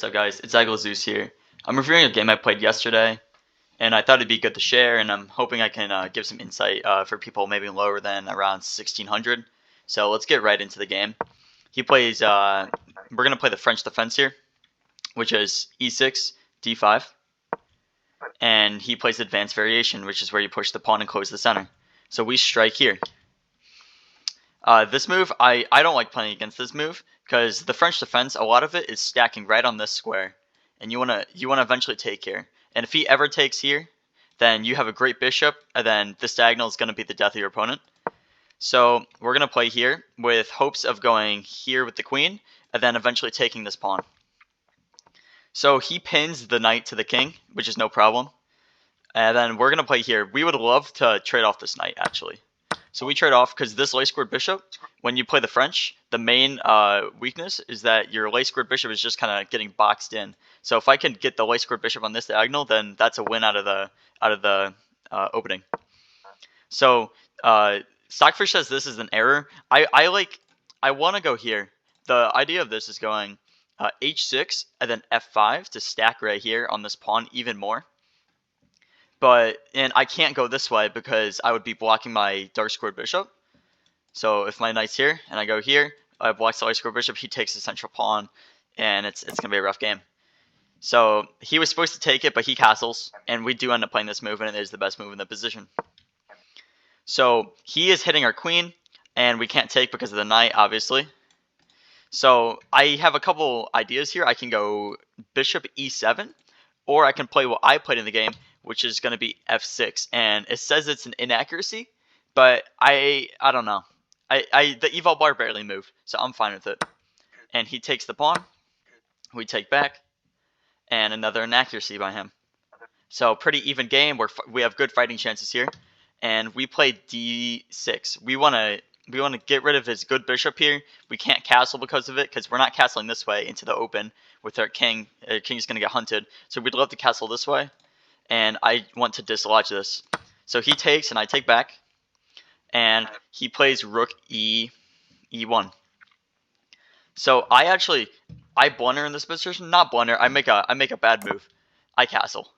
What's up, guys? It's Zeus here. I'm reviewing a game I played yesterday, and I thought it'd be good to share, and I'm hoping I can give some insight for people maybe lower than around 1600. So let's get right into the game. He plays, we're going to play the French defense here, which is e6, d5, and he plays advanced variation, which is where you push the pawn and close the center. So we strike here. This move, I don't like playing against this move, because the French defense, a lot of it is stacking right on this square, and you wanna eventually take here. And if he ever takes here, then you have a great bishop, and then this diagonal is gonna be the death of your opponent. So we're gonna play here with hopes of going here with the queen, and then eventually taking this pawn. So he pins the knight to the king, which is no problem. And then we're gonna play here. We would love to trade off this knight, actually. So we trade off because this light-squared bishop, when you play the French, the main weakness is that your light-squared bishop is just kind of getting boxed in. So if I can get the light-squared bishop on this diagonal, then that's a win out of the opening. So Stockfish says this is an error. I want to go here. The idea of this is going h6 and then f5 to stack right here on this pawn even more. And I can't go this way because I would be blocking my dark squared bishop. So if my knight's here and I go here, I block the light squared bishop, he takes the central pawn, and it's going to be a rough game. So he was supposed to take it, but he castles, and we do end up playing this move, and it is the best move in the position. So he is hitting our queen, and we can't take because of the knight, obviously. So I have a couple ideas here. I can go bishop e7, or I can play what I played in the game, which is going to be f6, and it says it's an inaccuracy, but I don't know. The eval bar barely moved, so I'm fine with it. And he takes the pawn, we take back, and another inaccuracy by him. So pretty even game. We have good fighting chances here, and we play d6. We want to get rid of his good bishop here. We can't castle because of it, because we're not castling this way into the open with our king. Our king's going to get hunted, so we'd love to castle this way. And I want to dislodge this. So he takes, and I take back. And he plays rook e1. So I blunder in this position. Not blunder. I make a bad move. I castle.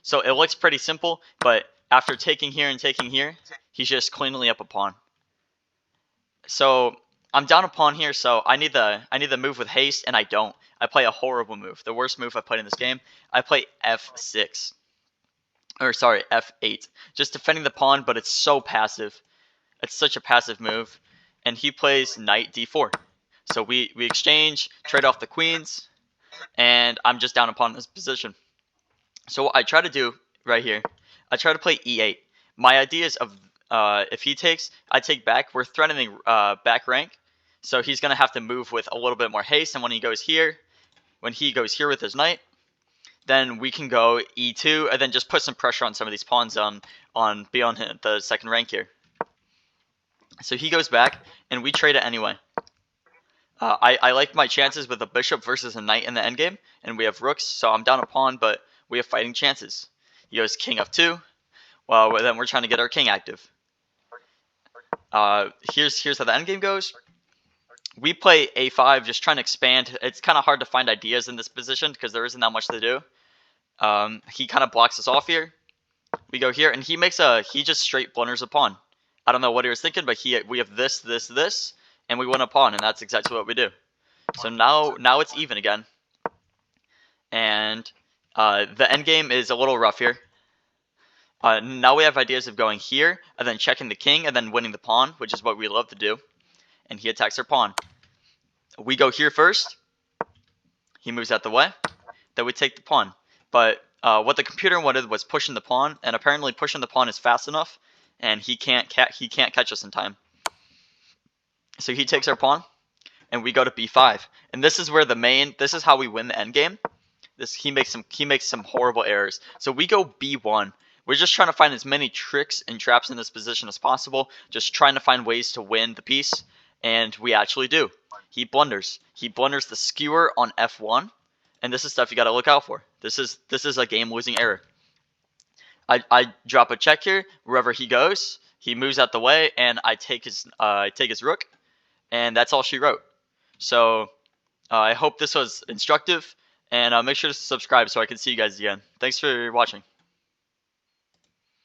So it looks pretty simple, but after taking here and taking here, he's just cleanly up a pawn. So I'm down a pawn here, so I need the move with haste, and I don't. I play a horrible move. The worst move I played in this game. I play f6. Or sorry, f8. Just defending the pawn, but it's so passive. It's such a passive move. And he plays knight d4. So we exchange, trade off the queens, and I'm just down a pawn in this position. So what I try to do right here, I try to play e8. My idea is of if he takes, I take back. We're threatening back rank. So he's going to have to move with a little bit more haste. And when he goes here with his knight, then we can go e2 and then just put some pressure on some of these pawns on beyond the second rank here. So he goes back, and we trade it anyway. I like my chances with a bishop versus a knight in the endgame, and we have rooks, so I'm down a pawn, but we have fighting chances. He goes king f2. Well, then we're trying to get our king active. Here's how the endgame goes. We play a5, just trying to expand. It's kind of hard to find ideas in this position because there isn't that much to do. He kind of blocks us off here. We go here, and he just straight blunders a pawn. I don't know what he was thinking, but we have this, and we win a pawn, and that's exactly what we do. So now it's even again. And the endgame is a little rough here. Now we have ideas of going here, and then checking the king, and then winning the pawn, which is what we love to do. And he attacks our pawn. We go here first. He moves out the way. Then we take the pawn. But what the computer wanted was pushing the pawn, and apparently pushing the pawn is fast enough, and he can't catch us in time. So he takes our pawn, and we go to b5. And this is where this is how we win the endgame. He makes some horrible errors. So we go b1. We're just trying to find as many tricks and traps in this position as possible, just trying to find ways to win the piece. And we actually do. He blunders. He blunders the skewer on f1, and this is stuff you got to look out for. This is a game-losing error. I drop a check here. Wherever he goes, he moves out the way, and I take his rook, and that's all she wrote. So I hope this was instructive, And make sure to subscribe so I can see you guys again. Thanks for watching.